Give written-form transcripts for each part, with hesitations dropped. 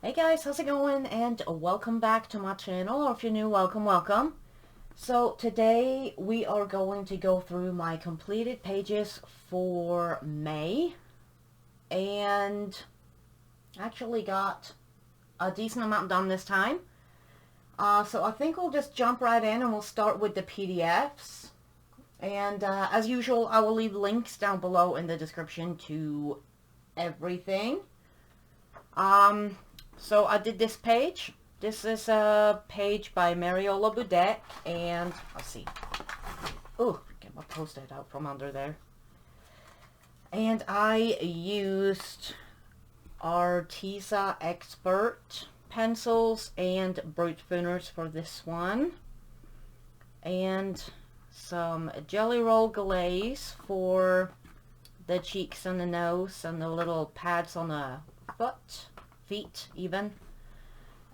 Hey guys, how's it going? And welcome back to my channel, or if you're new, welcome. So today we are going to go through my completed pages for May, and actually got a decent amount done this time. So I think we'll just jump right in and we'll start with the PDFs. And as usual, I will leave links down below in the description to everything. So I did this page. This is a page by Mariola the Deck, and let's see. Oh, get my post-it out from under there. And I used Arteza Expert pencils and brute spooners for this one, and some Jelly Roll glaze for the cheeks and the nose and the little pads on the feet even.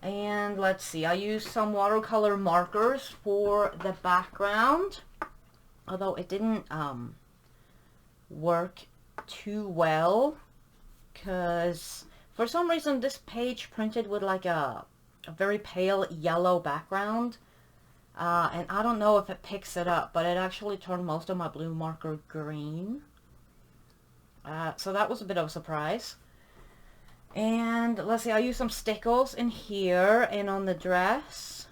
And let's see, I used some watercolor markers for the background, although it didn't work too well because for some reason this page printed with like a very pale yellow background, and I don't know if it picks it up, but it actually turned most of my blue marker green. So that was a bit of a surprise. And let's see, I used some stickles in here and on the dress.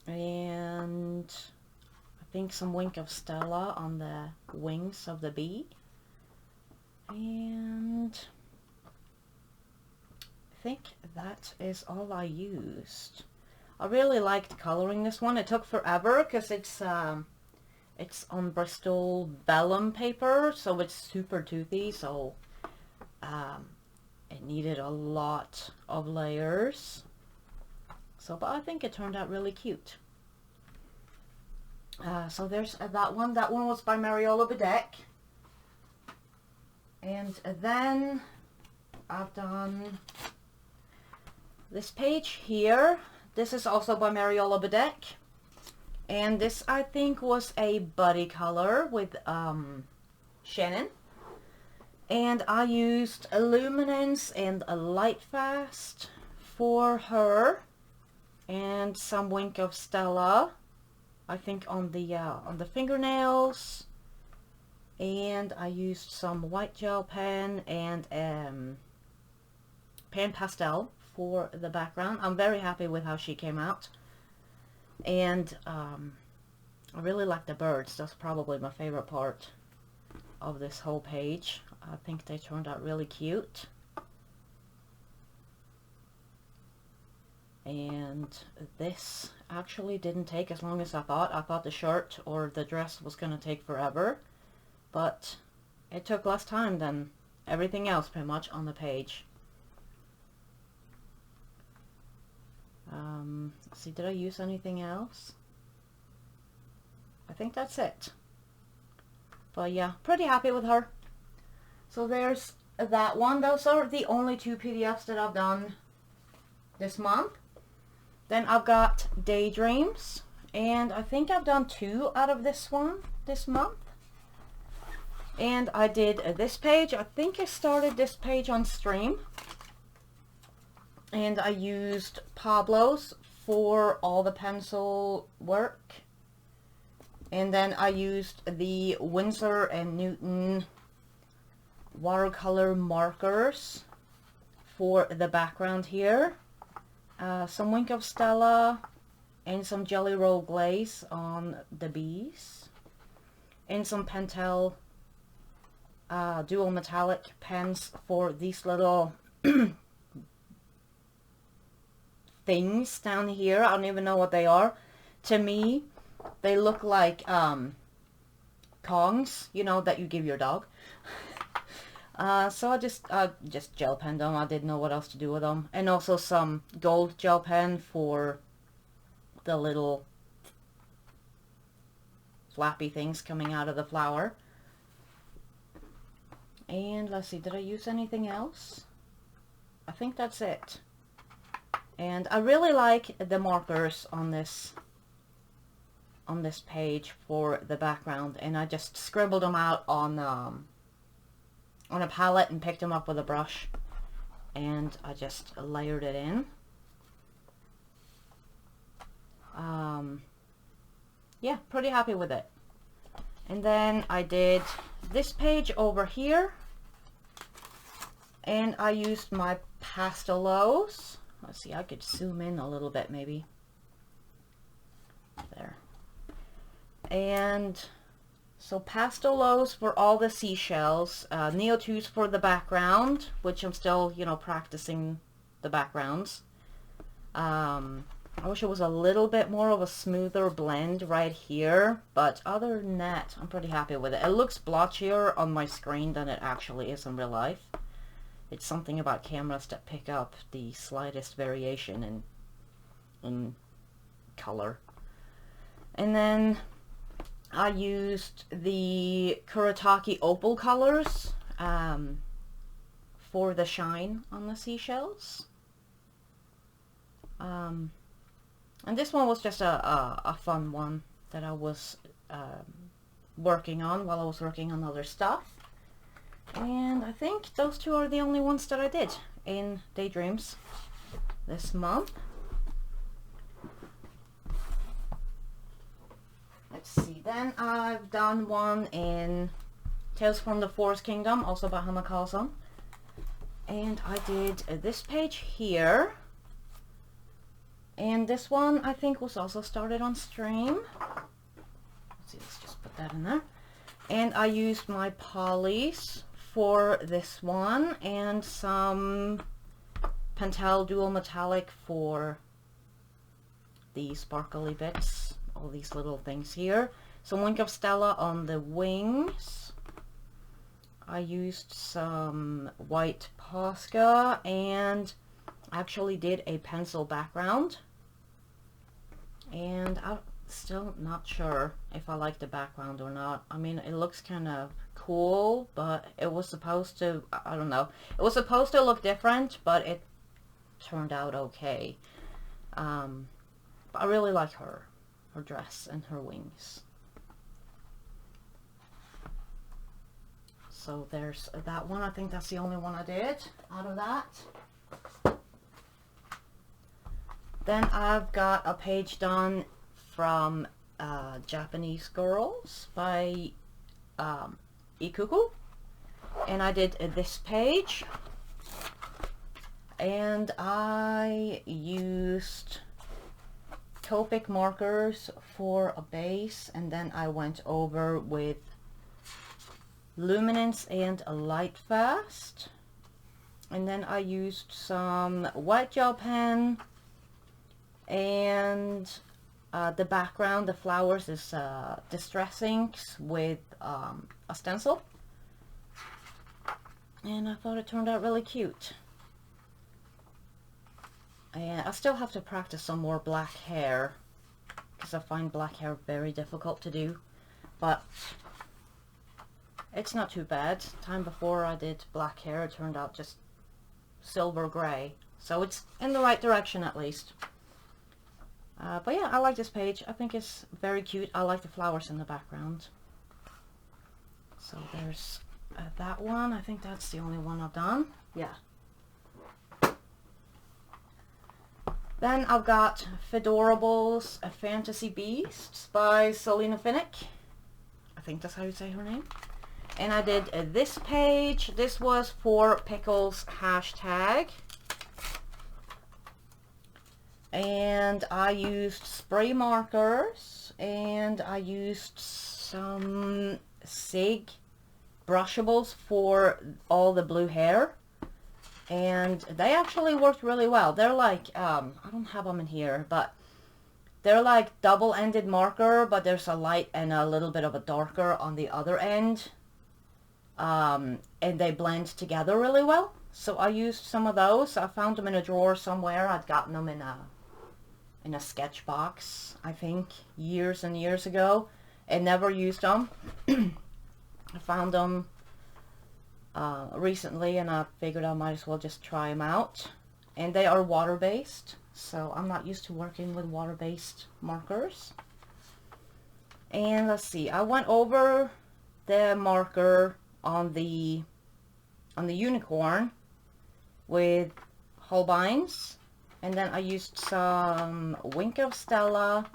And I think some Wink of Stella on the wings of the bee. And I think that is all I used. I really liked coloring this one. It took forever because it's on Bristol vellum paper, so it's super toothy, so it needed a lot of layers. So, but I think it turned out really cute. So there's that one. That one was by Mariola the Deck. And then I've done this page here. This is also by Mariola the Deck. And this, I think, was a buddy color with Shannon. And I used Illuminance and a Light Fast for her, and some Wink of Stella, I think, on the fingernails. And I used some white gel pen and pan pastel for the background. I'm very happy with how she came out. And I really like the birds. That's probably my favorite part of this whole page. I think they turned out really cute. And this actually didn't take as long as I thought. I thought the shirt or the dress was going to take forever, but it took less time than everything else pretty much on the page. Let's see, did I use anything else? I think that's it. But yeah, pretty happy with her. So there's that one. Those are the only two PDFs that I've done this month. Then I've got Daydreams, and I think I've done 2 out of this one this month. And I did this page. I think I started this page on stream. And I used Pablo's for all the pencil work. And then I used the Winsor & Newton watercolor markers for the background here. Some Wink of Stella and some Jelly Roll glaze on the bees. And some Pentel dual metallic pens for these little things down here. I don't even know what they are. To me, they look like Kongs, you know, that you give your dog. So I just gel penned them. I didn't know what else to do with them. And also some gold gel pen for the little flappy things coming out of the flower. And let's see, did I use anything else? I think that's it. And I really like the markers on this page for the background, and I just scribbled them out on a palette and picked them up with a brush. and I just layered it in. Yeah, pretty happy with it. And then I did this page over here, and I used my Pastelos. Let's see, I could zoom in a little bit maybe. There. And so Pastelos for all the seashells, Neo2s for the background, which I'm still, you know, practicing the backgrounds. I wish it was a little bit more of a smoother blend right here, but other than that, I'm pretty happy with it. It looks blotchier on my screen than it actually is in real life. It's something about cameras that pick up the slightest variation in color. And then I used the Kuretake Opal colors for the shine on the seashells. And this one was just a fun one that I was working on while I was working on other stuff. And I think those two are the only ones that I did in Daydreams this month. Let's see, then I've done one in Tales from the Forest Kingdom, also by Hamakaza. And I did this page here. And this one, I think, was also started on stream. Let's see, let's just put that in there. And I used my polys for this one, and some Pentel Dual Metallic for the sparkly bits. All these little things here. Some Wink of Stella on the wings. I used some white Posca, and actually did a pencil background, and I'm still not sure if I like the background or not. I mean, it looks kind of cool, but it was supposed to, I don't know, it was supposed to look different, but it turned out okay. But I really like her dress and her wings. So there's that one. I think that's the only one I did out of that. Then I've got a page done from Japanese Girls by Ikuku, and I did this page, and I used Copic markers for a base, and then I went over with Luminance and a Light Fast, and then I used some white gel pen. And the background, the flowers, is Distress Inks with a stencil. And I thought it turned out really cute. And I still have to practice some more black hair, because I find black hair very difficult to do. But it's not too bad. Time before I did black hair, it turned out just silver gray. So it's in the right direction at least. But yeah, I like this page. I think it's very cute. I like the flowers in the background. So there's that one. I think that's the only one I've done. Yeah. Then I've got Fedorables, Fantasy Beasts by Selena Finnick. I think that's how you say her name. And I did this page. This was for Pickles hashtag. And I used spray markers, and I used some SIG brushables for all the blue hair, and they actually worked really well. They're like, I don't have them in here, but they're like double-ended marker, but there's a light and a little bit of a darker on the other end, and they blend together really well. So I used some of those. I found them in a drawer somewhere. I'd gotten them in a sketch box, I think, years and years ago, and never used them. I found them recently, and I figured I might as well just try them out. And they are water-based, so I'm not used to working with water-based markers. And let's see, I went over the marker on the unicorn, with Holbeins. And then I used some Wink of Stella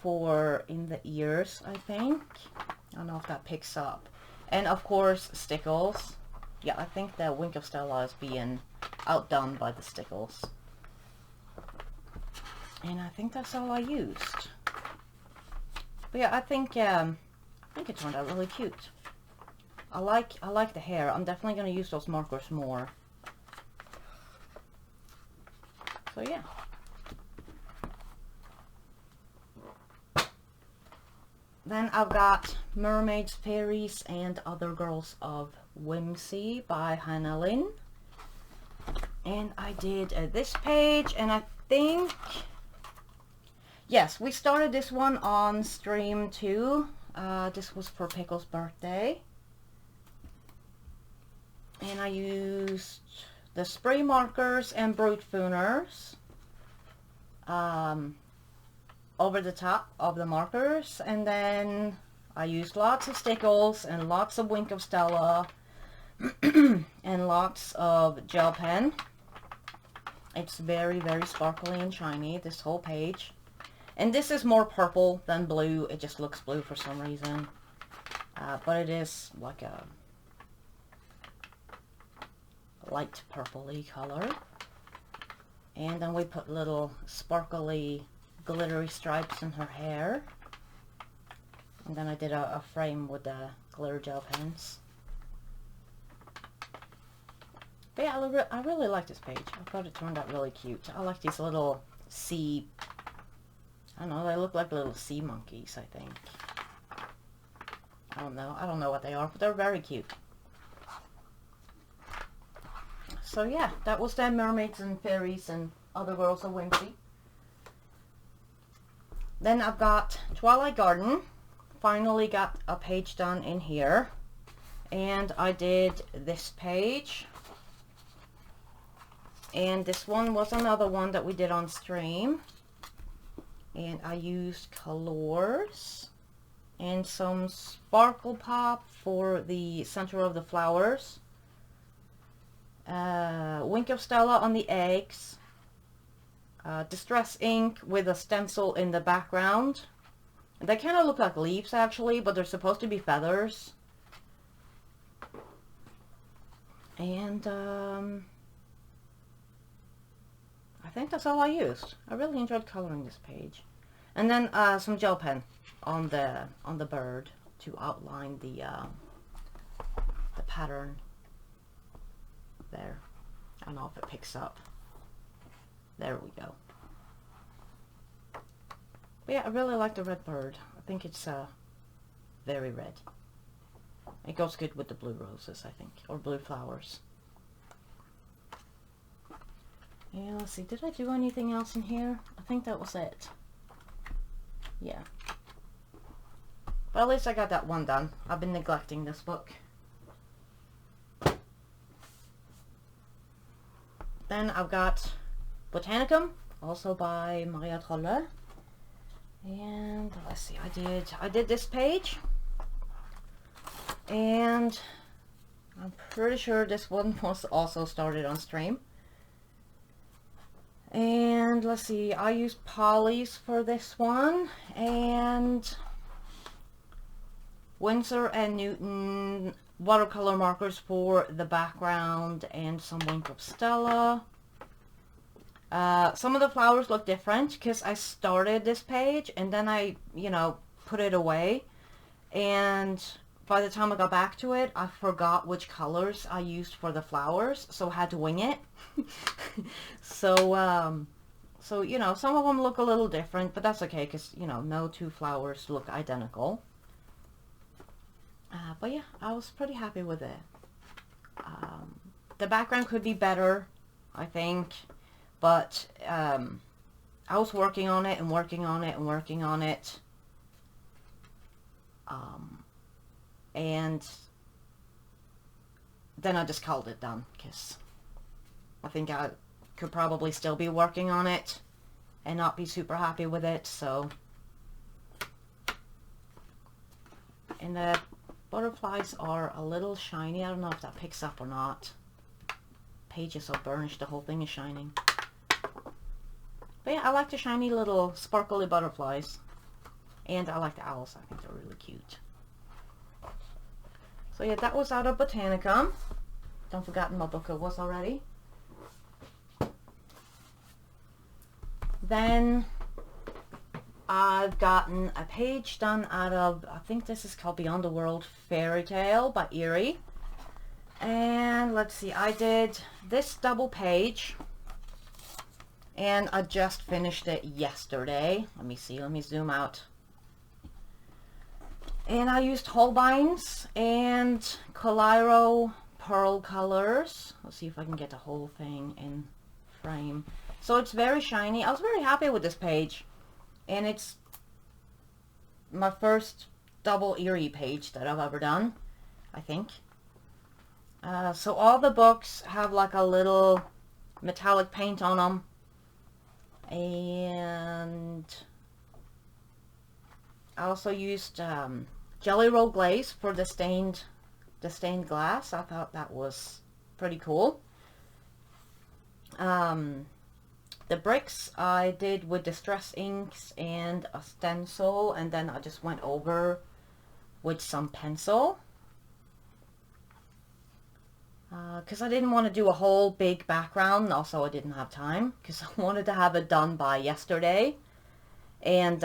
for in the ears, I think. I don't know if that picks up. And of course, stickles. Yeah, I think the Wink of Stella is being outdone by the stickles. And I think that's all I used. But yeah, I think it turned out really cute. I like the hair. I'm definitely going to use those markers more. So yeah. Then I've got Mermaids, Fairies, and Other Girls of Whimsy by Hannah Lynn. And I did this page, and I think... Yes, we started this one on stream too. This was for Pickle's birthday. And I used the spray markers and Brute Fooners over the top of the markers. And then I used lots of stickles and lots of Wink of Stella and lots of gel pen. It's very, very sparkly and shiny, this whole page. And this is more purple than blue. It just looks blue for some reason. But it is like a light purpley color. And then we put little sparkly glittery stripes in her hair. And then I did a frame with the glitter gel pens. But yeah, I really like this page. I thought it turned out really cute. I like these little sea... I don't know, they look like little sea monkeys, I think. I don't know what they are, but they're very cute. So yeah, that was the Mermaids and Fairies and Other Girls of Whimsy. Then I've got Twilight Garden. Finally got a page done in here. And I did this page. And this one was another one that we did on stream. And I used colors and some sparkle pop for the center of the flowers. Wink of Stella on the eggs. Distress ink with a stencil in the background. They kind of look like leaves actually, but they're supposed to be feathers. And I think that's all I used. I really enjoyed coloring this page. And then some gel pen on the bird to outline the pattern there. I don't know if it picks up. There we go. But yeah, I really like the red bird. I think it's very red. It goes good with the blue roses, I think, or blue flowers. Yeah, let's see, did I do anything else in here? I think that was it. Yeah. But at least I got that one done. I've been neglecting this book. Then I've got Botanicum, also by Mariola. And let's see, I did this page. And I'm pretty sure this one was also started on stream. And let's see, I used polys for this one, and Winsor and Newton watercolor markers for the background, and some Wink of Stella. Some of the flowers look different because I started this page and then I, put it away, and by the time I got back to it, I forgot which colors I used for the flowers, so I had to wing it. So some of them look a little different, but that's okay because, no two flowers look identical. But yeah, I was pretty happy with it. The background could be better, I think, but I was working on it and working on it and working on it. And then I just called it done because I think I could probably still be working on it and not be super happy with it, so. And the butterflies are a little shiny. I don't know if that picks up or not. page is so burnished, the whole thing is shining. But yeah, I like the shiny little sparkly butterflies. And I like the owls. I think they're really cute. So yeah, that was out of Botanicum. Don't forget what book it was already. Then I've gotten a page done out of, I think this is called Beyond the World Fairy Tale by Eerie. And let's see, I did this double page. And I just finished it yesterday. Let me see, let me zoom out. And I used Holbein's and Coliro Pearl colors. Let's see if I can get the whole thing in frame. So it's very shiny. I was very happy with this page. And it's my first double Eerie page that I've ever done, I think. So all the books have like a little metallic paint on them. And I also used Jelly Roll Glaze for the stained glass. I thought that was pretty cool. The bricks I did with Distress Inks and a stencil, and then I just went over with some pencil. Because I didn't want to do a whole big background, and also I didn't have time, because I wanted to have it done by yesterday. And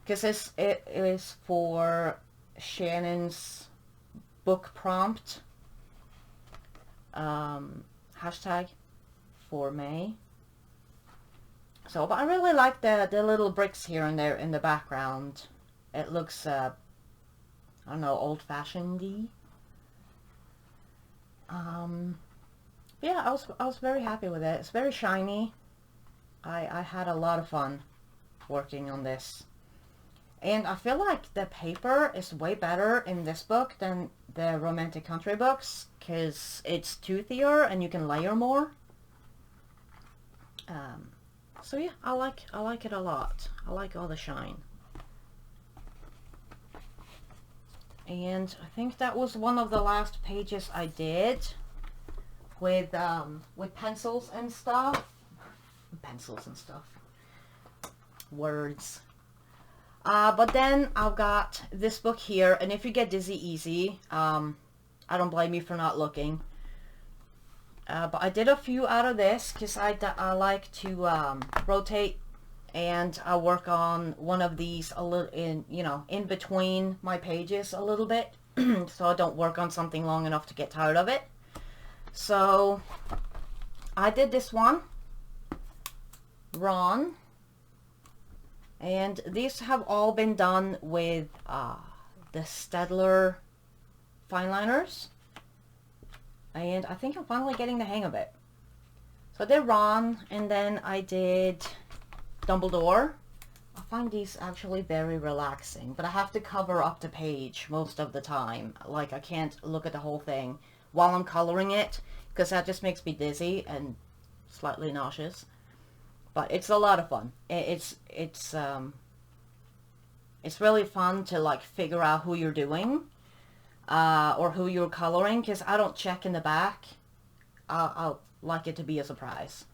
because it is for Shannon's book prompt hashtag for May. So, but I really like the little bricks here and there in the background. It looks I don't know, old-fashioned-y. Yeah, I was very happy with it. It's very shiny. I had a lot of fun working on this. And I feel like the paper is way better in this book than the Romantic Country books, because it's toothier and you can layer more. So yeah, I like it a lot. I like all the shine. And I think that was one of the last pages I did with pencils and stuff. Words. But then I've got this book here, and if you get dizzy easy, I don't blame you for not looking. But I did a few out of this because I like to rotate, and I work on one of these a little in between my pages a little bit, so I don't work on something long enough to get tired of it. So I did this one, Ron. And these have all been done with the Staedtler fine liners. And I think I'm finally getting the hang of it. So I did Ron, and then I did Dumbledore. I find these actually very relaxing, but I have to cover up the page most of the time. Like, I can't look at the whole thing while I'm coloring it, because that just makes me dizzy and slightly nauseous. But it's a lot of fun. It's really fun to like figure out who you're doing, or who you're coloring, because I don't check in the back. I'll like it to be a surprise.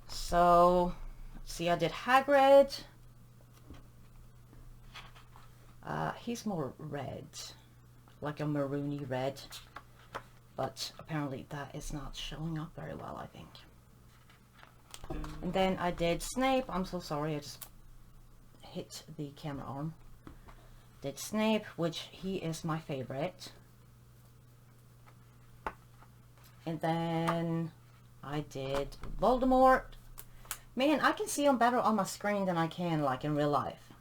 So, let's see, I did Hagrid. He's more red, like a maroony red, but apparently that is not showing up very well, I think. And then I did Snape. I'm so sorry, I just hit the camera arm. Did Snape, which he is my favorite. And then I did Voldemort. Man, I can see him better on my screen than I can like in real life.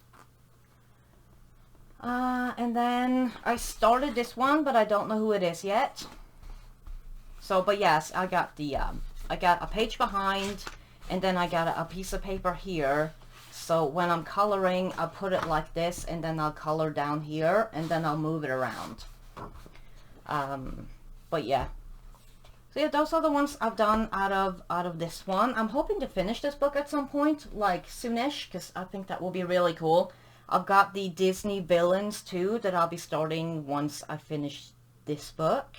And then I started this one, but I don't know who it is yet. So, but yes, I got the I got a page behind. And then I got a piece of paper here, so when I'm coloring, I'll put it like this, and then I'll color down here, and then I'll move it around. But yeah. So yeah, those are the ones I've done out of this one. I'm hoping to finish this book at some point, like soonish, because I think that will be really cool. I've got the Disney villains too that I'll be starting once I finish this book.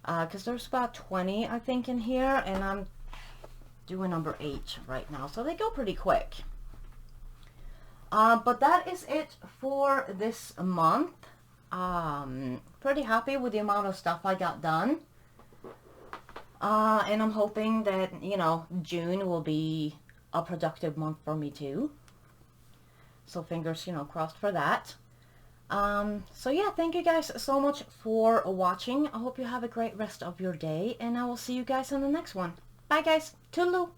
because there's about 20 I think in here, and I'm doing number 8 right now, so they go pretty quick. But that is it for this month. Pretty happy with the amount of stuff I got done. And I'm hoping that, you know, June will be a productive month for me too. So fingers, you know, crossed for that. So yeah, thank you guys so much for watching. I hope you have a great rest of your day, and I will see you guys in the next one. Bye guys. Toodaloo.